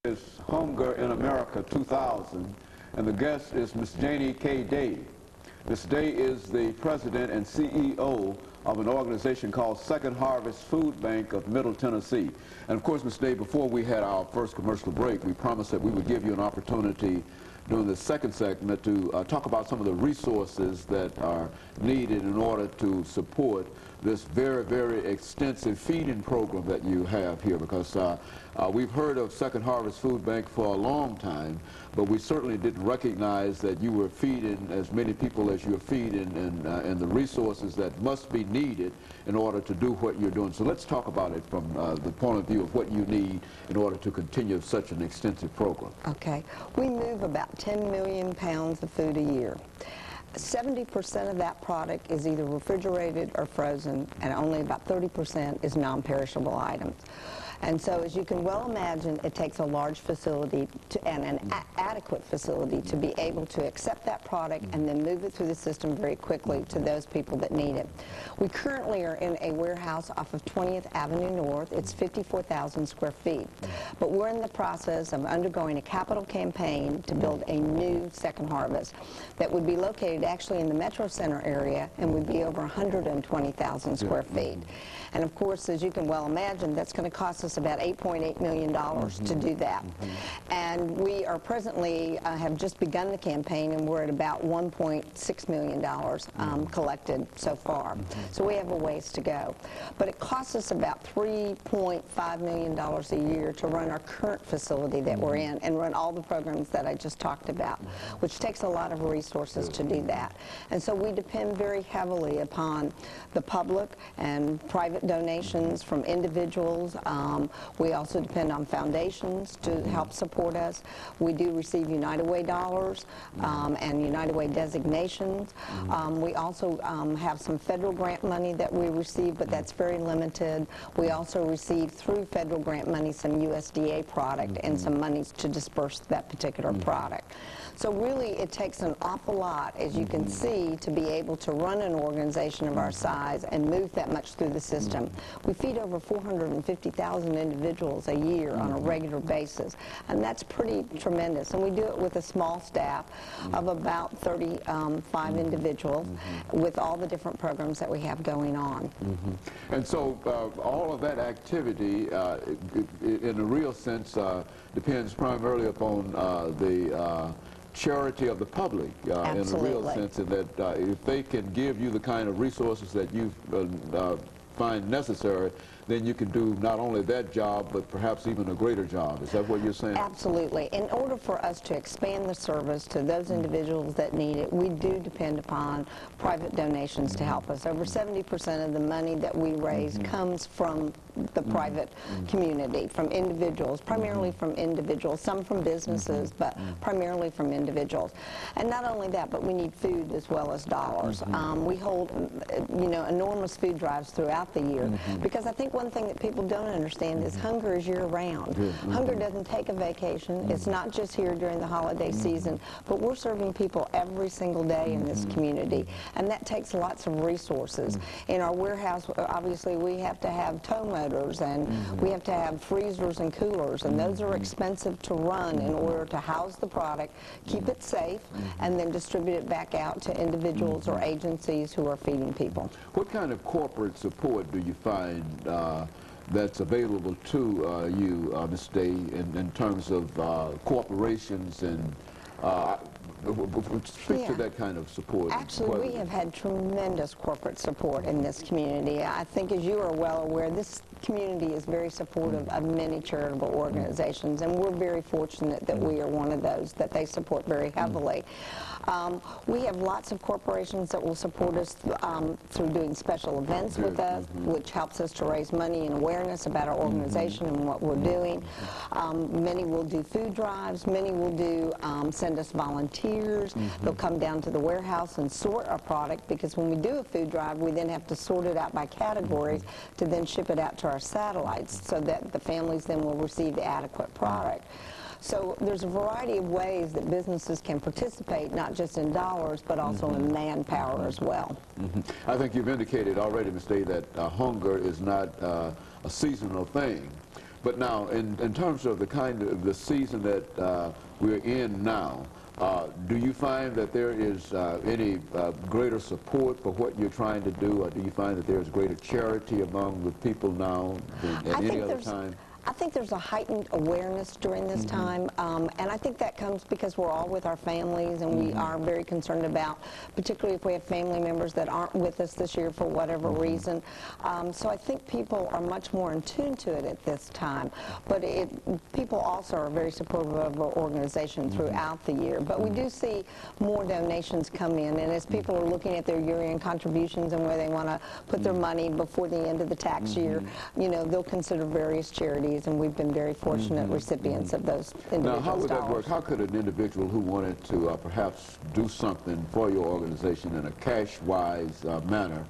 Is Hunger in America 2000, and the guest is Ms. JDay. Ms. Day is the president and CEO of an organization called Second Harvest Food Bank of Middle Tennessee. And of course, Ms. Day, before we had our first commercial break, we promised that we would give you an opportunity during the second segment to talk about some of the resources that are needed in order to support this very, very extensive feeding program that you have here, because we've heard of Second Harvest Food Bank for a long time, but we certainly didn't recognize that you were feeding as many people as you're feeding, and the resources that must be needed in order to do what you're doing. So let's talk about it from the point of view of what you need in order to continue such an extensive program. Okay. We move about 10 million pounds of food a year. 70% of that product is either refrigerated or frozen, and only about 30% is non-perishable items. And so, as you can well imagine, it takes a large facility and an adequate facility to be able to accept that product and then move it through the system very quickly to those people that need it. We currently are in a warehouse off of 20th Avenue North. It's 54,000 square feet. But we're in the process of undergoing a capital campaign to build a new Second Harvest that would be located actually in the Metro Center area and would be over 120,000 square feet. And of course, as you can well imagine, that's going to cost us about $8.8 million to do that. And we are presently, have just begun the campaign, and we're at about $1.6 million collected so far. So we have a ways to go. But it costs us about $3.5 million a year to run our current facility that we're in and run all the programs that I just talked about, which takes a lot of resources to do that. And so we depend very heavily upon the public and private donations from individuals. We also depend on foundations to help support us. We do receive United Way dollars and United Way designations. We also have some federal grant money that we receive, but that's very limited. We also receive through federal grant money some USDA product and some monies to disperse that particular product. So really it takes an awful lot, as you can see, to be able to run an organization of our size and move that much through the system. We feed over 450,000 individuals a year on a regular basis, and that's pretty tremendous. And we do it with a small staff of about 35 individuals with all the different programs that we have going on. And so all of that activity, in a real sense, depends primarily upon the charity of the public, in a real sense, in that if they can give you the kind of resources that you find necessary, then you can do not only that job, but perhaps even a greater job. Is that what you're saying? Absolutely. In order for us to expand the service to those individuals that need it, we do depend upon private donations to help us. Over 70% of the money that we raise comes from the private community, from individuals, primarily from individuals, some from businesses, but primarily from individuals. And not only that, but we need food as well as dollars. We hold, enormous food drives throughout the year, because I think one thing that people don't understand is hunger is year-round. Hunger doesn't take a vacation. It's not just here during the holiday season, but we're serving people every single day in this community, and that takes lots of resources. In our warehouse, obviously, we have to have tow motors, and we have to have freezers and coolers, and those are expensive to run in order to house the product, keep it safe, and then distribute it back out to individuals or agencies who are feeding people. What kind of corporate support do you find that's available to you, Ms. Day, in terms of corporations and speak to that kind of support? Actually, we have had tremendous corporate support in this community. I think, as you are well aware, this community is very supportive of many charitable organizations, and we're very fortunate that we are one of those that they support very heavily. We have lots of corporations that will support us through doing special events with us, which helps us to raise money and awareness about our organization and what we're doing. Many will do food drives. Many will do send us volunteers. They'll come down to the warehouse and sort our product, because when we do a food drive, we then have to sort it out by categories to then ship it out to our satellites so that the families then will receive the adequate product. So there's a variety of ways that businesses can participate, not just in dollars, but also in manpower as well. I think you've indicated already, Ms. Day, that hunger is not a seasonal thing. But now, in terms of the kind of the season that we're in now, do you find that there is any greater support for what you're trying to do, or do you find that there's greater charity among the people now than at any other time? I think there's a heightened awareness during this time, and I think that comes because we're all with our families, and we are very concerned about, particularly if we have family members that aren't with us this year for whatever reason. So I think people are much more in tune to it at this time. But people also are very supportive of our organization throughout the year. But we do see more donations come in, and as people are looking at their year-end contributions and where they want to put their money before the end of the tax year, you know, they'll consider various charities. And we've been very fortunate recipients of those individual Now, how would that dollars. work? How could an individual who wanted to perhaps do something for your organization in a cash-wise manner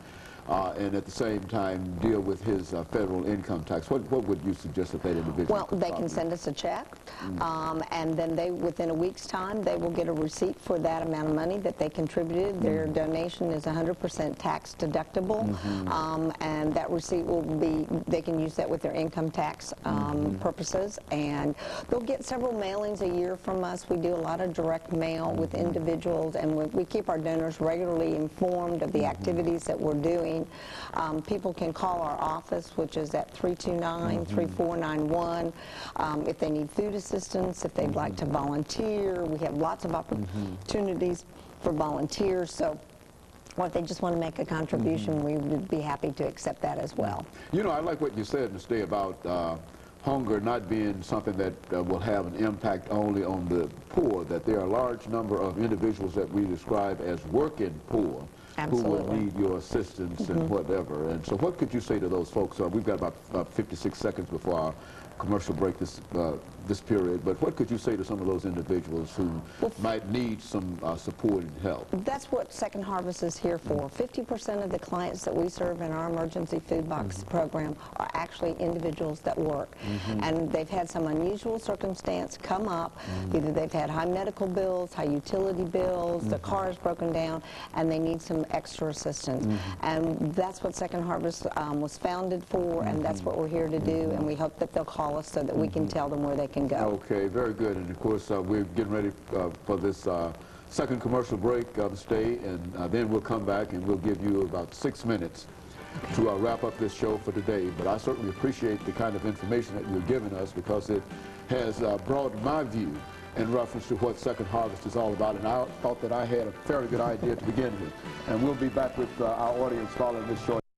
and at the same time deal with his federal income tax, what would you suggest that that individual Well, they can send us a check, and then within a week's time, they will get a receipt for that amount of money that they contributed. Their donation is 100% tax deductible, and that receipt will be, they can use that with their income tax purposes, and they'll get several mailings a year from us. We do a lot of direct mail with individuals, and we keep our donors regularly informed of the activities that we're doing. People can call our office, which is at 329-3491, if they need food assistance, if they'd like to volunteer. We have lots of opportunities for volunteers. So, or if they just want to make a contribution, we would be happy to accept that as well. You know, I like what you said, Ms. Day, about hunger not being something that will have an impact only on the poor, that there are a large number of individuals that we describe as working poor. Absolutely. Who will need your assistance and whatever. And so what could you say to those folks? We've got about 56 seconds before our commercial break this period, but what could you say to some of those individuals who might need some support and help? That's what Second Harvest is here for. 50% of the clients that we serve in our emergency food box program are actually individuals that work. And they've had some unusual circumstance come up. Either they've had high medical bills, high utility bills, the car is broken down, and they need some extra assistance. And that's what Second Harvest was founded for, and that's what we're here to do, and we hope that they'll call us so that we can tell them where they can go. Okay, very good. And of course, we're getting ready for this second commercial break of the day, and then we'll come back and we'll give you about 6 minutes to wrap up this show for today. But I certainly appreciate the kind of information that you're giving us, because it has broadened my view in reference to what Second Harvest is all about, and I thought that I had a fairly good idea to begin with. And we'll be back with our audience following this short